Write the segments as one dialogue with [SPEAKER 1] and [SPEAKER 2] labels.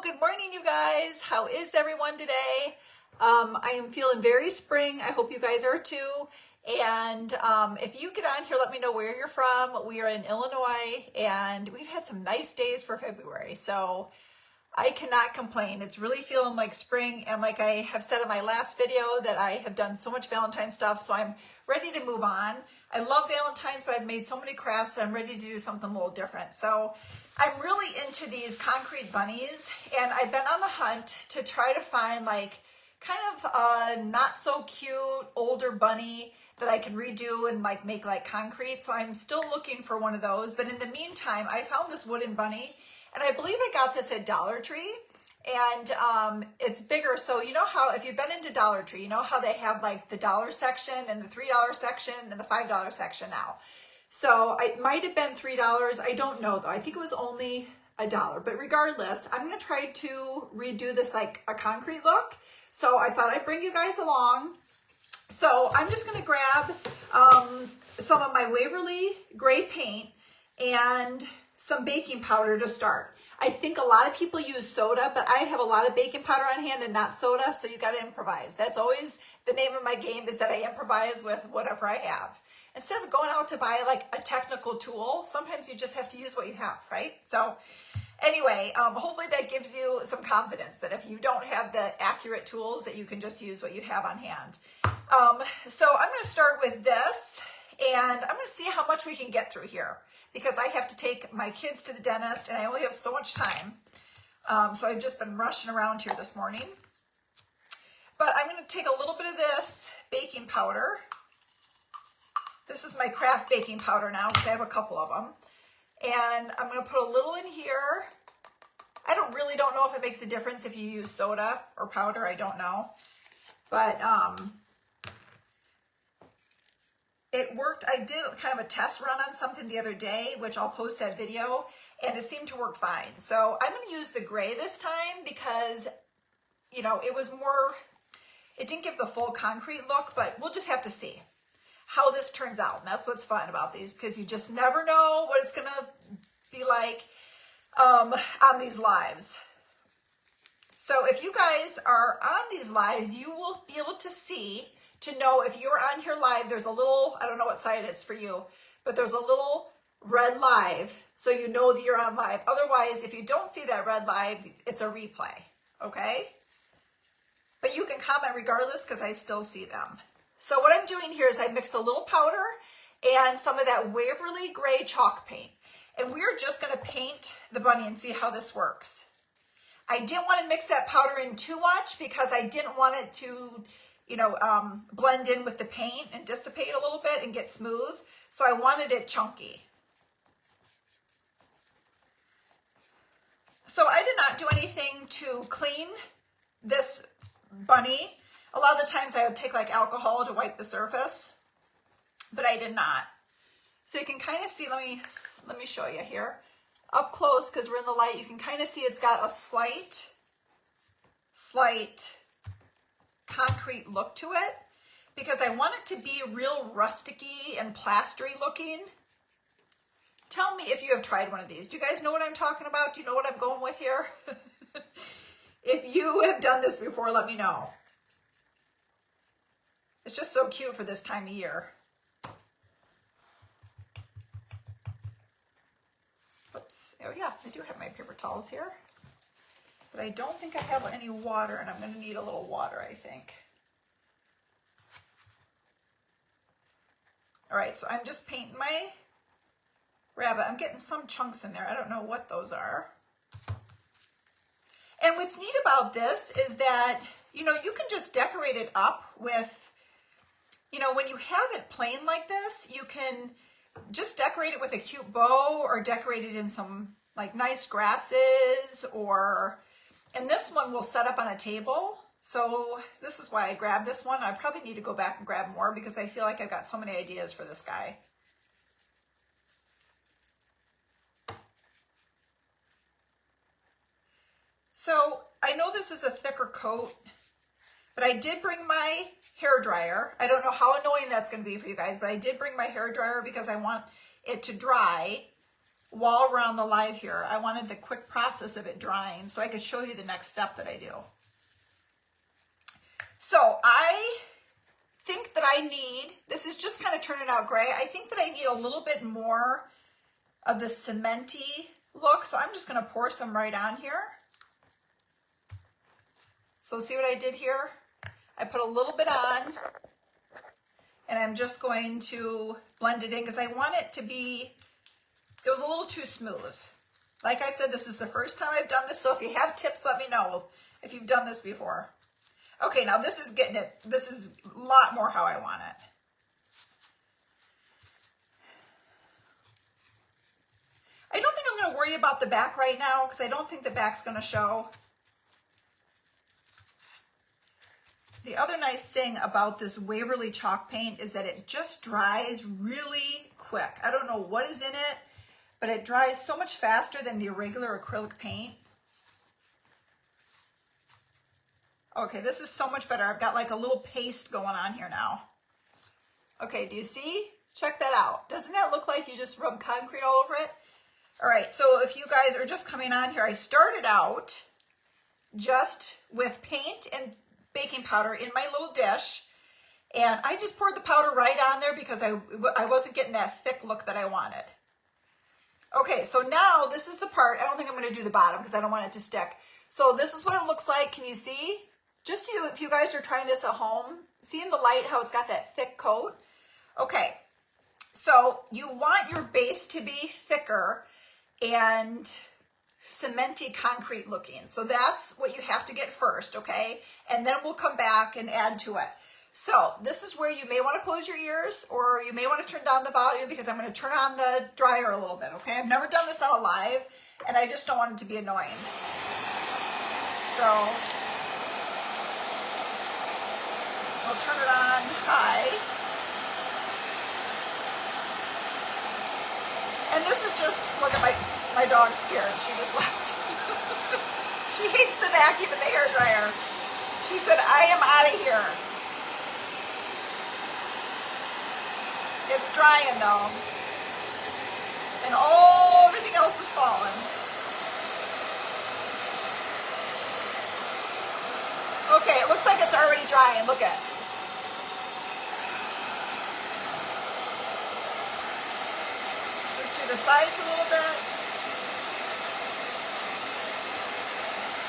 [SPEAKER 1] Good morning, you guys. How is everyone today? I am feeling very spring. I hope you guys are too. And if you get on here, let me know where you're from. We are in Illinois and we've had some nice days for February. So I cannot complain. It's really feeling like spring. And like I have said in my last video that I have done so much Valentine's stuff. So I'm ready to move on. I love Valentine's, but I've made so many crafts that I'm ready to do something a little different. So I'm really into these concrete bunnies, and I've been on the hunt to try to find like kind of a not so cute older bunny that I can redo and like make like concrete. So I'm still looking for one of those. But in the meantime, I found this wooden bunny, and I believe I got this at Dollar Tree. And it's bigger. So you know how, if you've been into Dollar Tree, you know how they have like the $1 section and the $3 section and the $5 section now. So it might have been $3. I don't know though. I think it was only $1. But regardless, I'm going to try to redo this like a concrete look. So I thought I'd bring you guys along. So I'm just going to grab some of my Waverly gray paint and some baking powder to start. I think a lot of people use soda, but I have a lot of baking powder on hand and not soda, so you got to improvise. That's always the name of my game, is that I improvise with whatever I have. Instead of going out to buy like a technical tool, sometimes you just have to use what you have, right? So anyway, hopefully that gives you some confidence that if you don't have the accurate tools, that you can just use what you have on hand. So I'm going to start with this, and I'm going to see how much we can get through here, because I have to take my kids to the dentist and I only have so much time. So I've just been rushing around here this morning. But I'm going to take a little bit of this baking powder. This is my craft baking powder now, because I have a couple of them. And I'm going to put a little in here. I really don't know if it makes a difference if you use soda or powder. I don't know. But it worked. I did kind of a test run on something the other day, which I'll post that video, and it seemed to work fine. So I'm going to use the gray this time because, you know, it was more, it didn't give the full concrete look, but we'll just have to see how this turns out. And that's what's fun about these, because you just never know what it's going to be like on these lives. So if you guys are on these lives, you will be able to see, to know if you're on here live, there's a little, I don't know what side it's for you, but there's a little red live, so you know that you're on live. Otherwise, if you don't see that red live, it's a replay, okay? But you can comment regardless, because I still see them. So what I'm doing here is I mixed a little powder and some of that Waverly gray chalk paint. And we're just going to paint the bunny and see how this works. I didn't want to mix that powder in too much because I didn't want it to, you know, blend in with the paint and dissipate a little bit and get smooth. So I wanted it chunky. So I did not do anything to clean this bunny. A lot of the times I would take like alcohol to wipe the surface, but I did not. So you can kind of see, let me show you here up close, because we're in the light. You can kind of see it's got a slight concrete look to it, because I want it to be real rusticy and plastery looking. Tell me if you have tried one of these. Do you guys know what I'm talking about? Do you know what I'm going with here? If you have done this before, let me know. It's just so cute for this time of year. Oops. Oh yeah, I do have my paper towels here. But I don't think I have any water, and I'm going to need a little water, I think. All right, so I'm just painting my rabbit. I'm getting some chunks in there. I don't know what those are. And what's neat about this is that, you know, you can just decorate it up with, you know, when you have it plain like this, you can just decorate it with a cute bow, or decorate it in some like nice grasses, or, and this one will set up on a table. So this is why I grabbed this one. I probably need to go back and grab more, because I feel like I've got so many ideas for this guy. So I know this is a thicker coat, but I did bring my hair dryer. I don't know how annoying that's going to be for you guys, but I did bring my hair dryer because I want it to dry while we're on the live here. I wanted the quick process of it drying so I could show you the next step that I do. So I think that I need, this is just kind of turning out gray. I think that I need a little bit more of the cementy look. So I'm just going to pour some right on here. So see what I did here? I put a little bit on and I'm just going to blend it in because I want it to be, it was a little too smooth. Like I said, this is the first time I've done this. So if you have tips, let me know if you've done this before. Okay, now this is getting it. This is a lot more how I want it. I don't think I'm going to worry about the back right now because I don't think the back's going to show. The other nice thing about this Waverly chalk paint is that it just dries really quick. I don't know what is in it, but it dries so much faster than the regular acrylic paint. Okay, this is so much better. I've got like a little paste going on here now. Okay, do you see? Check that out. Doesn't that look like you just rubbed concrete all over it? All right, so if you guys are just coming on here, I started out just with paint and baking powder in my little dish, and I just poured the powder right on there because I wasn't getting that thick look that I wanted. Okay, so now this is the part. I don't think I'm going to do the bottom because I don't want it to stick. So this is what it looks like. Can you see? Just so if you guys are trying this at home, see in the light how it's got that thick coat? Okay, so you want your base to be thicker and cementy concrete looking. So that's what you have to get first, okay? And then we'll come back and add to it. So this is where you may want to close your ears or you may want to turn down the volume because I'm going to turn on the dryer a little bit, okay? I've never done this on a live and I just don't want it to be annoying. So I'll turn it on high. And this is just, look at my dog's scared. She just left. She hates the vacuum and the hair dryer. She said, I am out of here. It's drying though. And everything else is falling. Okay, it looks like it's already drying. Look at it. The sides a little bit.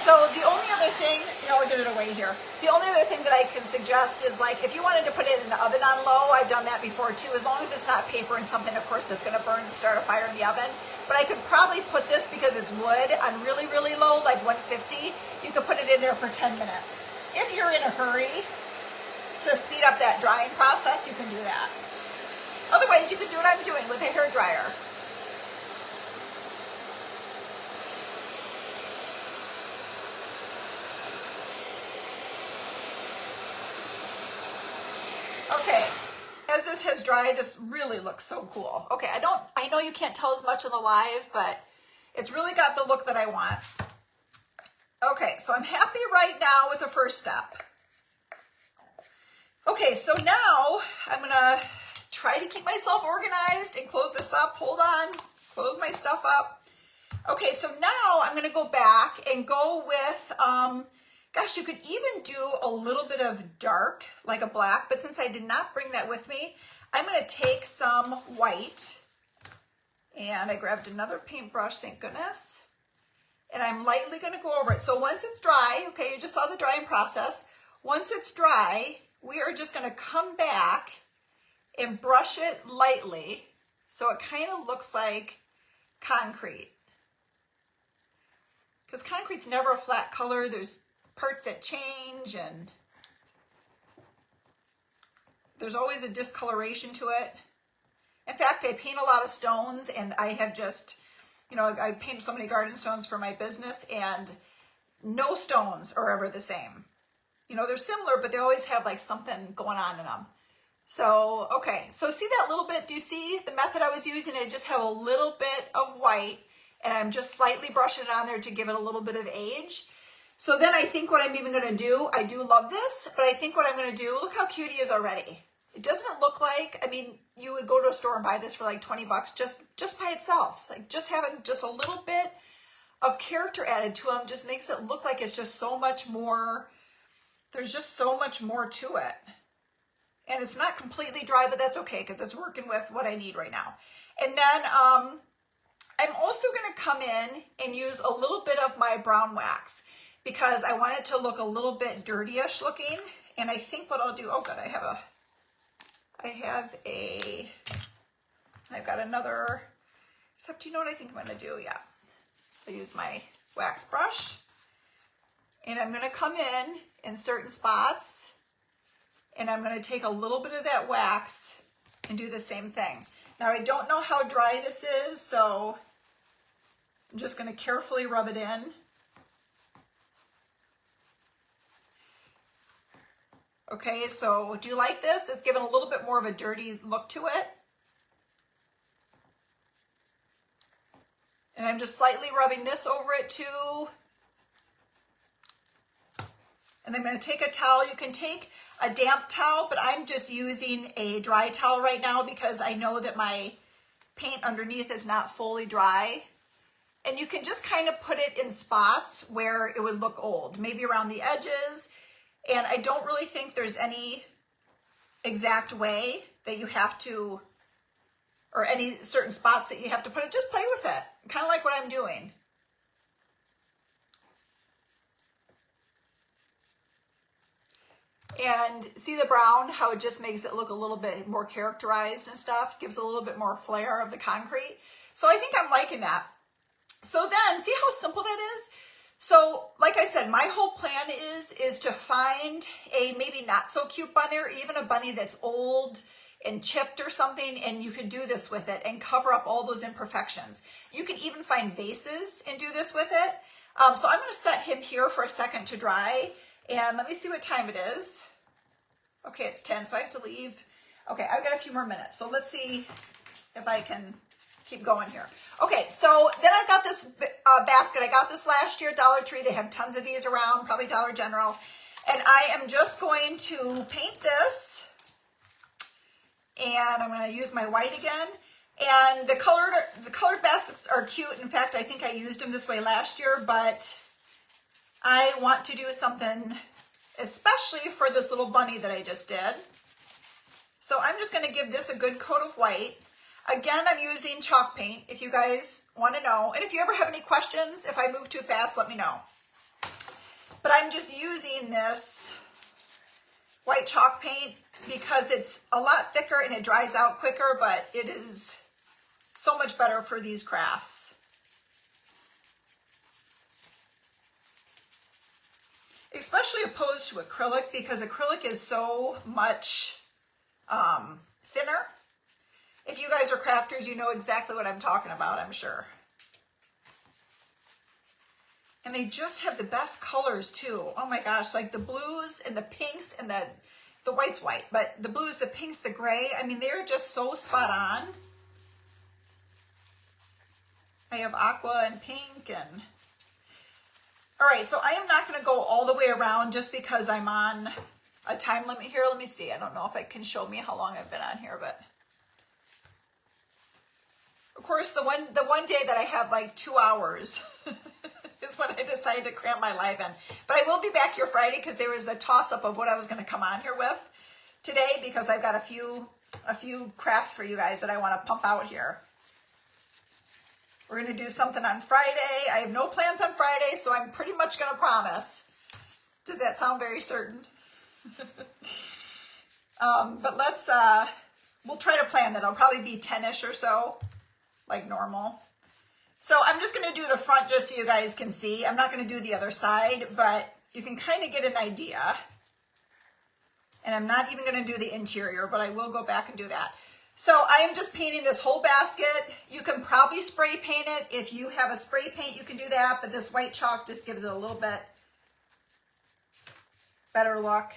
[SPEAKER 1] So the only other thing, I'll get it away here. The only other thing that I can suggest is like if you wanted to put it in the oven on low, I've done that before too, as long as it's not paper and something, of course, that's going to burn and start a fire in the oven. But I could probably put this, because it's wood, on really, really low, like 150. You could put it in there for 10 minutes. If you're in a hurry to speed up that drying process, you can do that. Otherwise, you can do what I'm doing with a hair dryer. Okay, as this has dried, this really looks so cool. Okay, I know you can't tell as much on the live, but it's really got the look that I want. Okay, so I'm happy right now with the first step. Okay, so now I'm gonna try to keep myself organized and close this up. Hold on, close my stuff up. Okay, so now I'm gonna go back and go with, gosh, you could even do a little bit of dark, like a black, but since I did not bring that with me, I'm gonna take some white, and I grabbed another paintbrush, thank goodness, and I'm lightly gonna go over it. So once it's dry, okay, you just saw the drying process. Once it's dry, we are just gonna come back and brush it lightly so it kind of looks like concrete. Because concrete's never a flat color. There's parts that change and there's always a discoloration to it. In fact, I paint a lot of stones, and I have just, I paint so many garden stones for my business, and no stones are ever the same. They're similar, but they always have like something going on in them. So, okay, so see that little bit? Do you see the method I was using? I just have a little bit of white, and I'm just slightly brushing it on there to give it a little bit of age. So then I think what I'm even going to do, I do love this, but I think what I'm going to do, look how cute he is already. It doesn't look like, I mean, you would go to a store and buy this for like 20 bucks just by itself. Like just having just a little bit of character added to them just makes it look like it's just so much more, there's just so much more to it. And it's not completely dry, but that's okay because it's working with what I need right now. And then I'm also going to come in and use a little bit of my brown wax because I want it to look a little bit dirtyish looking. And I think what I'll do, oh good, I've got another, except you know what I think I'm going to do? Yeah. I use my wax brush and I'm going to come in certain spots and I'm going to take a little bit of that wax and do the same thing. Now I don't know how dry this is, so I'm just going to carefully rub it in. Okay, so do you like this? It's given a little bit more of a dirty look to it. And I'm just slightly rubbing this over it too. And I'm going to take a towel. You can take a damp towel, but I'm just using a dry towel right now because I know that my paint underneath is not fully dry. And you can just kind of put it in spots where it would look old, maybe around the edges. And I don't really think there's any exact way that you have to, or any certain spots that you have to put it. Just play with it, kind of like what I'm doing. And see the brown, how it just makes it look a little bit more characterized and stuff, gives a little bit more flair of the concrete. So I think I'm liking that. So then, see how simple that is? So like I said, my whole plan is to find a maybe not so cute bunny or even a bunny that's old and chipped or something, and you could do this with it and cover up all those imperfections. You can even find vases and do this with it. So I'm going to set him here for a second to dry, and let me see what time it is. Okay, it's 10, so I have to leave. Okay, I've got a few more minutes, so let's see if I can keep going here. Okay, so then I've got this basket. I got this last year at Dollar Tree. They have tons of these around, probably Dollar General. And I am just going to paint this. And I'm going to use my white again. And the colored baskets are cute. In fact, I think I used them this way last year, but I want to do something especially for this little bunny that I just did. So I'm just going to give this a good coat of white. Again, I'm using chalk paint if you guys want to know. And if you ever have any questions, if I move too fast, let me know. But I'm just using this white chalk paint because it's a lot thicker and it dries out quicker, but it is so much better for these crafts. Especially opposed to acrylic because acrylic is so much thinner. If you guys are crafters, you know exactly what I'm talking about, I'm sure. And they just have the best colors too. Oh my gosh, like the blues and the pinks and the white's white, but the blues, the pinks, the gray, I mean, they're just so spot on. I have aqua and pink and... All right, so I am not going to go all the way around just because I'm on a time limit here. Let me see. I don't know if it can show me how long I've been on here, but... Of course, the one day that I have like 2 hours is when I decided to cramp my life in. But I will be back here Friday because there was a toss-up of what I was going to come on here with today because I've got a few crafts for you guys that I want to pump out here. We're going to do something on Friday. I have no plans on Friday, so I'm pretty much going to promise. Does that sound very certain? But let's, we'll try to plan that. It'll probably be 10-ish or so, like normal. So I'm just going to do the front just so you guys can see. I'm not going to do the other side, but you can kind of get an idea. And I'm not even going to do the interior, but I will go back and do that. So I am just painting this whole basket. You can probably spray paint it. If you have a spray paint, you can do that, but this white chalk just gives it a little bit better look.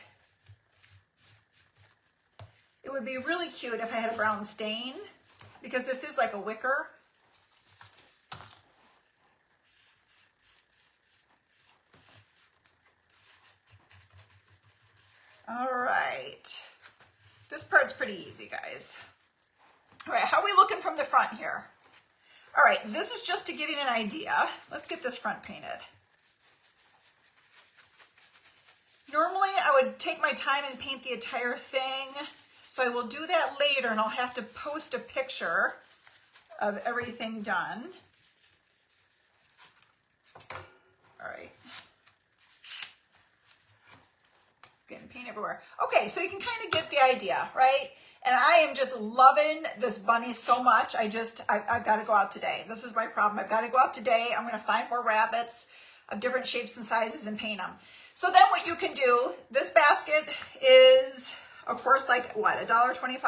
[SPEAKER 1] It would be really cute if I had a brown stain because this is like a wicker. All right. This part's pretty easy, guys. All right, how are we looking from the front here? All right, this is just to give you an idea. Let's get this front painted. Normally, I would take my time and paint the entire thing, so I will do that later, and I'll have to post a picture of everything done. All right. Getting paint everywhere. Okay, so you can kind of get the idea, right? And I am just loving this bunny so much. I've got to go out today. This is my problem. I've got to go out today. I'm going to find more rabbits of different shapes and sizes and paint them. So then what you can do, this basket is, of course, like what, $1.25?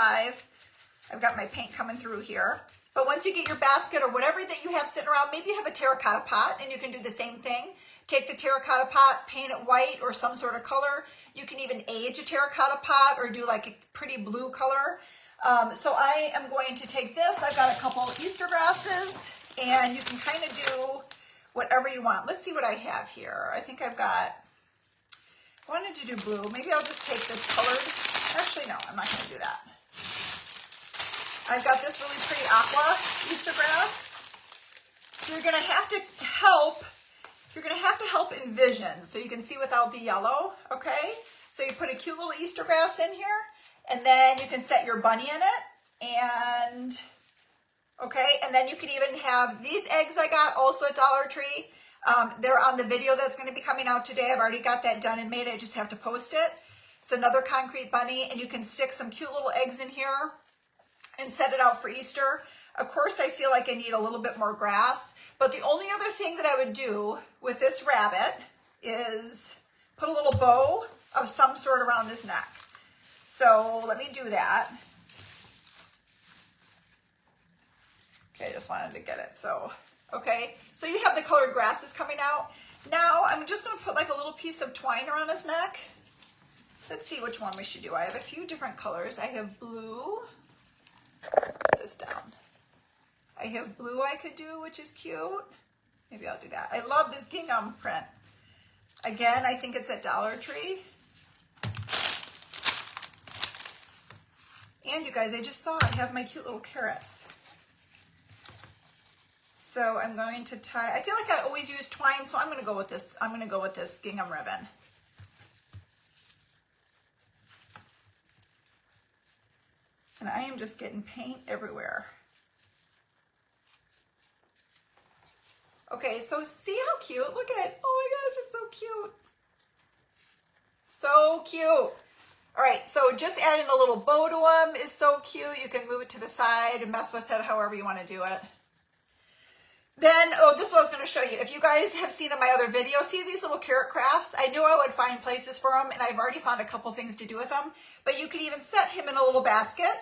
[SPEAKER 1] I've got my paint coming through here. But once you get your basket or whatever that you have sitting around, maybe you have a terracotta pot and you can do the same thing. Take the terracotta pot, paint it white or some sort of color. You can even age a terracotta pot or do like a pretty blue color. So I am going to take this. I've got a couple Easter grasses and you can kind of do whatever you want. Let's see what I have here. I think I wanted to do blue. Maybe I'll just take this colored. Actually, no, I'm not going to do that. I've got this really pretty aqua Easter grass. So you're going to have to help. You're going to have to help envision so you can see without the yellow, okay? So you put a cute little Easter grass in here, and then you can set your bunny in it, and okay, and then you can even have these eggs I got also at Dollar Tree. They're on the video that's going to be coming out today. I've already got that done and made. I just have to post it. It's another concrete bunny, and you can stick some cute little eggs in here and set it out for Easter. Of course, I feel like I need a little bit more grass, but the only other thing that I would do with this rabbit is put a little bow of some sort around his neck. So let me do that. Okay, I just wanted to get it. So, okay, so you have the colored grasses coming out. Now I'm just going to put like a little piece of twine around his neck. Let's see which one we should do. I have a few different colors. I have blue. Let's put this down. I have blue I could do, which is cute. Maybe I'll do that. I love this gingham print. Again, I think it's at Dollar Tree. And you guys, I just saw I have my cute little carrots. So I'm going to tie, I feel like I always use twine, so I'm going to go with this. I'm going to go with this gingham ribbon. And I am just getting paint everywhere. Okay, so see how cute? Look at it. Oh my gosh, it's so cute. So cute. All right, so just adding a little bow to them is so cute. You can move it to the side and mess with it however you want to do it. Then, oh, this is what I was going to show you. If you guys have seen in my other video, see these little carrot crafts? I knew I would find places for them, and I've already found a couple things to do with them. But you could even set him in a little basket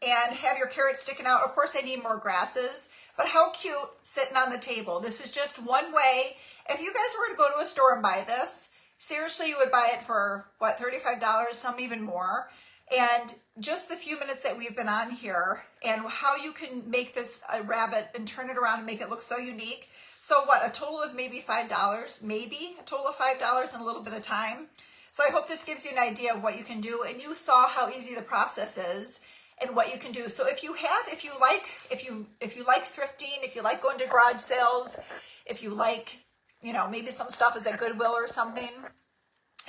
[SPEAKER 1] and have your carrots sticking out. Of course, I need more grasses, but how cute sitting on the table. This is just one way. If you guys were to go to a store and buy this, seriously, you would buy it for, what, $35, some even more. And just the few minutes that we've been on here and how you can make this a rabbit and turn it around and make it look so unique. So what, a total of maybe $5, maybe a total of $5 in a little bit of time. So I hope this gives you an idea of what you can do. And you saw how easy the process is and what you can do. So if you like thrifting, if you like going to garage sales, if you like, you know, maybe some stuff is at Goodwill or something,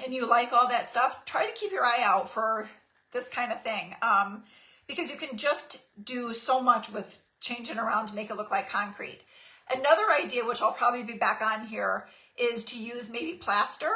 [SPEAKER 1] and you like all that stuff, try to keep your eye out for this kind of thing, because you can just do so much with changing around to make it look like concrete. Another idea, which I'll probably be back on here, is to use maybe plaster.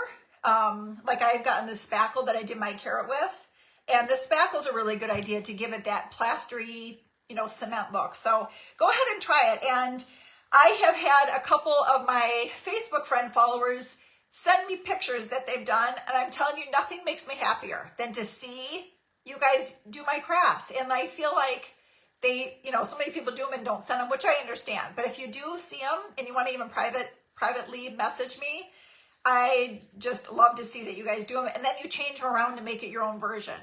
[SPEAKER 1] Like I've gotten this spackle that I did my carrot with, and the spackle is a really good idea to give it that plastery, you know, cement look. So go ahead and try it. And I have had a couple of my Facebook friend followers send me pictures that they've done, and I'm telling you, nothing makes me happier than to see you guys do my crafts. And I feel like they, you know, so many people do them and don't send them, which I understand. But if you do see them and you want to even privately message me, I just love to see that you guys do them. And then you change them around to make it your own version.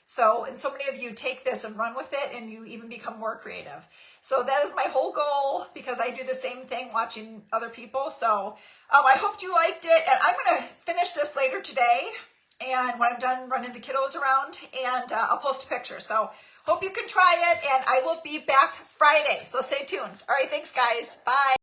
[SPEAKER 1] So, and so many of you take this and run with it, and you even become more creative. So that is my whole goal, because I do the same thing watching other people. So I hope you liked it, and I'm going to finish this later today and when I'm done running the kiddos around, and I'll post a picture. So hope you can try it, and I will be back Friday. So stay tuned. All right, thanks guys. Bye.